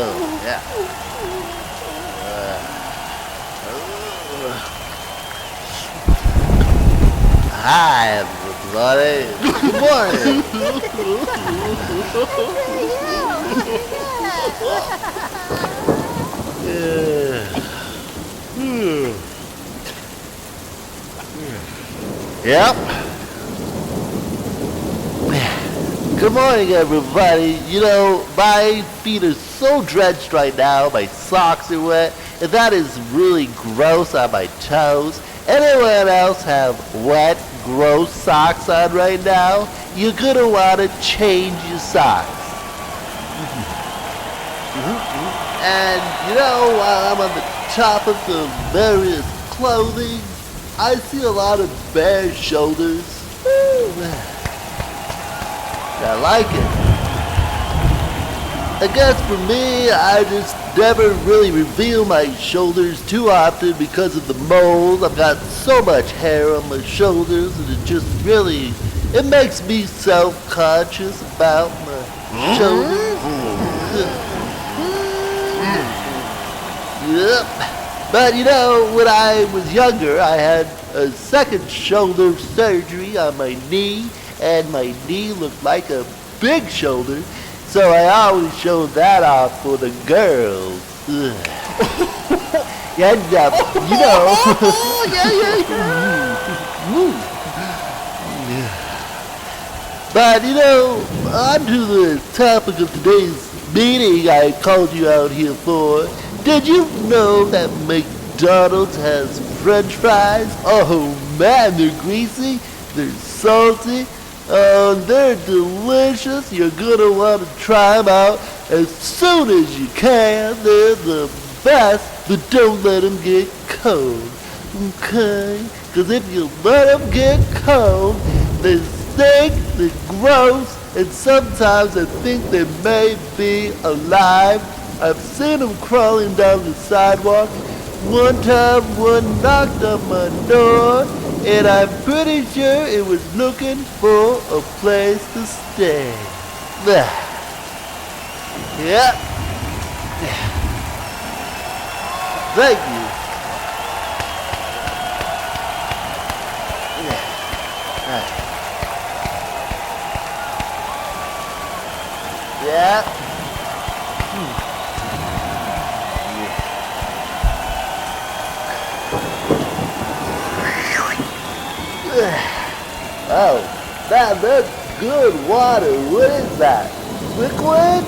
Oh, yeah. Hi, everybody. Good morning. Yep. Good morning, everybody. You know, my feet are so drenched right now. My socks are wet, and that is really gross on my toes. Anyone else have wet, gross socks on right now? You're gonna want to change your socks. And you know, while I'm on the topic of various clothing, I see a lot of bare shoulders. Woo, man. I like it. I guess for me, I just never really reveal my shoulders too often because of the mold. I've got so much hair on my shoulders and it just really, it makes me self-conscious about my shoulders. Yep. But you know, when I was younger, I had a second shoulder surgery on my knee, and my knee looked like a big shoulder, so I always showed that off for the girls. And you know. But you know, on to the topic of today's meeting I called you out here for. Did you know that McDonald's has French fries? Oh man, they're greasy, they're salty, they're delicious. You're gonna want to try them out as soon as you can. They're the best, but don't let them get cold, okay? Because if you let them get cold, they stink, they're gross, and sometimes I think they may be alive. I've seen them crawling down the sidewalk. One time, one knocked on my door, and I'm pretty sure it was looking for a place to stay. Yeah. Thank you. Yeah. Oh, that's good water. What is that? Liquid?